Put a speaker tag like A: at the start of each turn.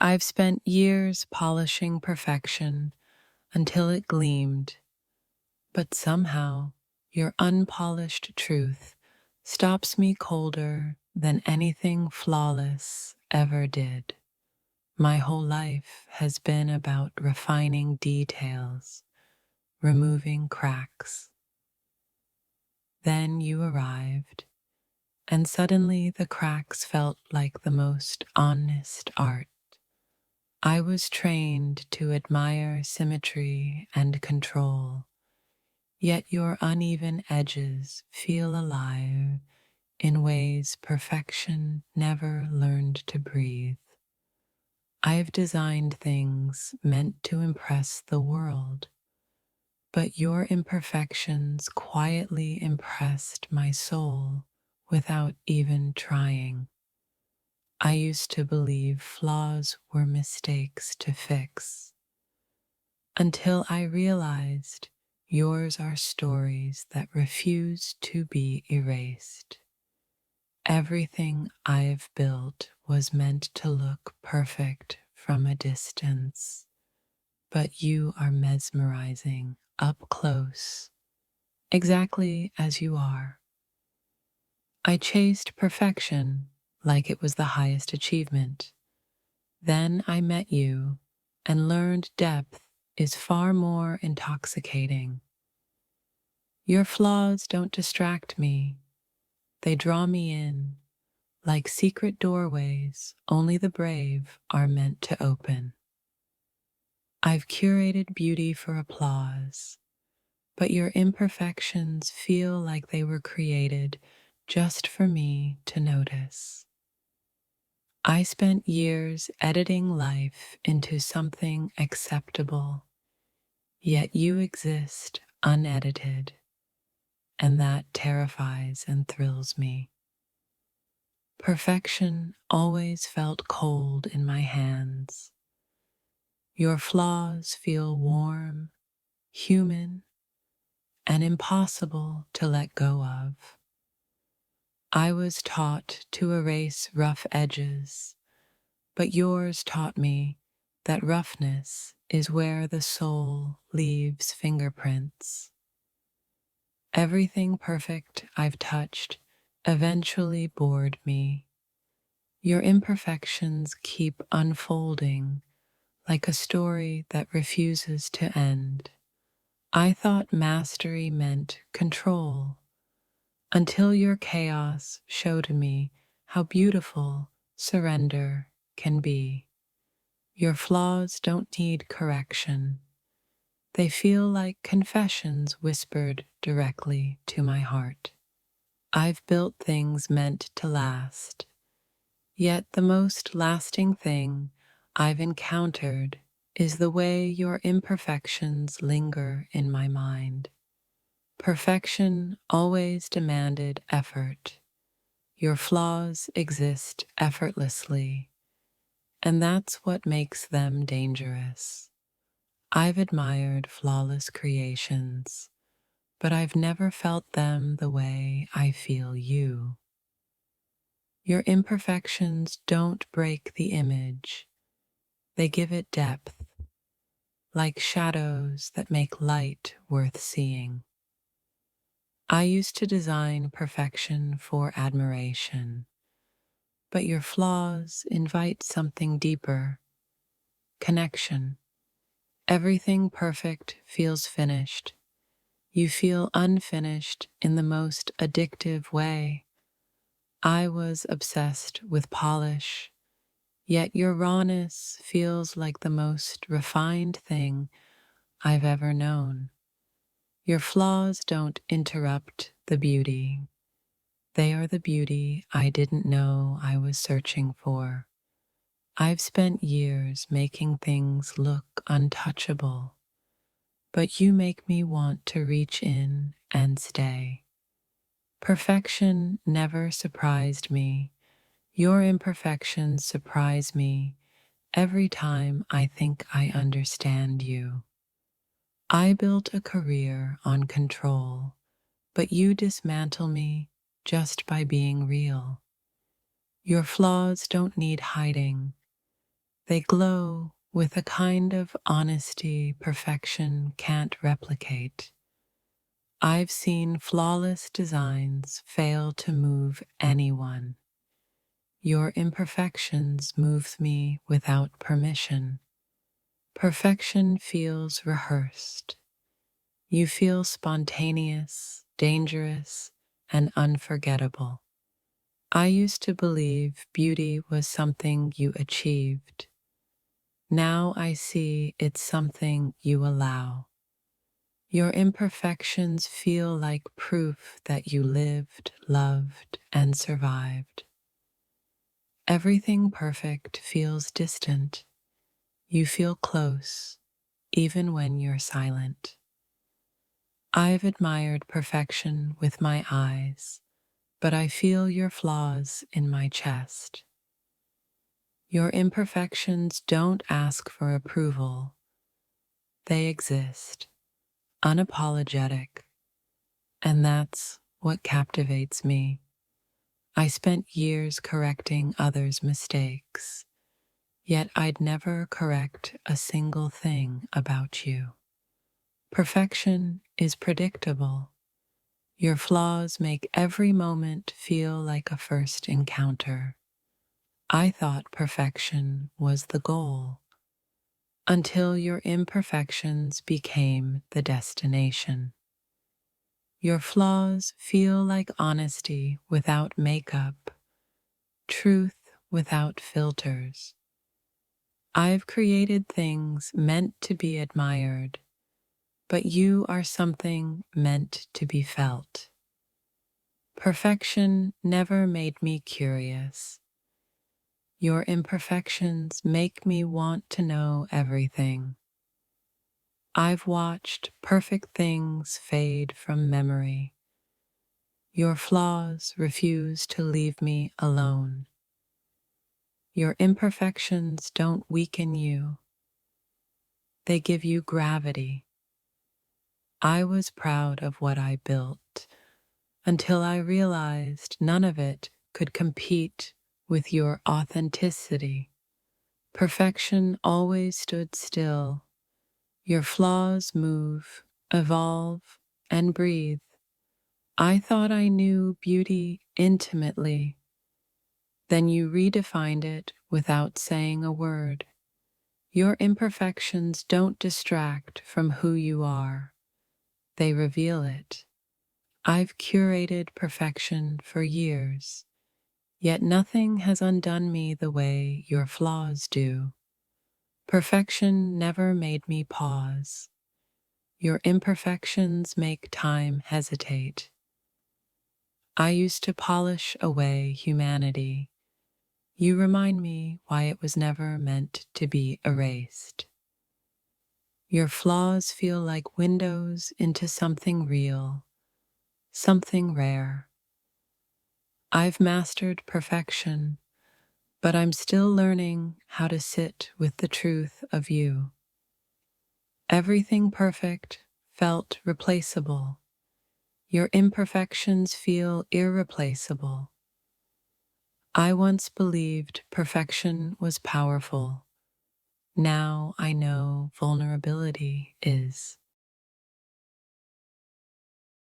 A: I've spent years polishing perfection until it gleamed, but somehow your unpolished truth stops me colder than anything flawless ever did. My whole life has been about refining details, removing cracks. Then you arrived, and suddenly the cracks felt like the most honest art. I was trained to admire symmetry and control, yet your uneven edges feel alive in ways perfection never learned to breathe. I've designed things meant to impress the world, but your imperfections quietly impressed my soul without even trying. I used to believe flaws were mistakes to fix, until I realized yours are stories that refuse to be erased. Everything I've built was meant to look perfect from a distance, but you are mesmerizing up close, exactly as you are. I chased perfection like it was the highest achievement. Then I met you and learned depth is far more intoxicating. Your flaws don't distract me, they draw me in, like secret doorways only the brave are meant to open. I've curated beauty for applause, but your imperfections feel like they were created just for me to notice. I spent years editing life into something acceptable, yet you exist unedited, and that terrifies and thrills me. Perfection always felt cold in my hands. Your flaws feel warm, human, and impossible to let go of. I was taught to erase rough edges, but yours taught me that roughness is where the soul leaves fingerprints. Everything perfect I've touched eventually bored me. Your imperfections keep unfolding like a story that refuses to end. I thought mastery meant control, until your chaos showed me how beautiful surrender can be. Your flaws don't need correction. They feel like confessions whispered directly to my heart. I've built things meant to last, yet the most lasting thing I've encountered is the way your imperfections linger in my mind. Perfection always demanded effort. Your flaws exist effortlessly, and that's what makes them dangerous. I've admired flawless creations, but I've never felt them the way I feel you. Your imperfections don't break the image, they give it depth, like shadows that make light worth seeing. I used to design perfection for admiration, but your flaws invite something deeper, connection. Everything perfect feels finished. You feel unfinished in the most addictive way. I was obsessed with polish, yet your rawness feels like the most refined thing I've ever known. Your flaws don't interrupt the beauty. They are the beauty I didn't know I was searching for. I've spent years making things look untouchable, but you make me want to reach in and stay. Perfection never surprised me. Your imperfections surprise me every time I think I understand you. I built a career on control, but you dismantle me just by being real. Your flaws don't need hiding. They glow with a kind of honesty perfection can't replicate. I've seen flawless designs fail to move anyone. Your imperfections move me without permission. Perfection feels rehearsed. You feel spontaneous, dangerous, and unforgettable. I used to believe beauty was something you achieved. Now I see it's something you allow. Your imperfections feel like proof that you lived, loved, and survived. Everything perfect feels distant. You feel close, even when you're silent. I've admired perfection with my eyes, but I feel your flaws in my chest. Your imperfections don't ask for approval. They exist, unapologetic, and that's what captivates me. I spent years correcting others' mistakes, yet I'd never correct a single thing about you. Perfection is predictable. Your flaws make every moment feel like a first encounter. I thought perfection was the goal, until your imperfections became the destination. Your flaws feel like honesty without makeup, truth without filters. I've created things meant to be admired, but you are something meant to be felt. Perfection never made me curious. Your imperfections make me want to know everything. I've watched perfect things fade from memory. Your flaws refuse to leave me alone. Your imperfections don't weaken you. They give you gravity. I was proud of what I built until I realized none of it could compete with your authenticity. Perfection always stood still. Your flaws move, evolve, and breathe. I thought I knew beauty intimately. Then you redefined it without saying a word. Your imperfections don't distract from who you are. They reveal it. I've curated perfection for years, yet nothing has undone me the way your flaws do. Perfection never made me pause. Your imperfections make time hesitate. I used to polish away humanity. You remind me why it was never meant to be erased. Your flaws feel like windows into something real, something rare. I've mastered perfection, but I'm still learning how to sit with the truth of you. Everything perfect felt replaceable. Your imperfections feel irreplaceable. I once believed perfection was powerful. Now I know vulnerability is.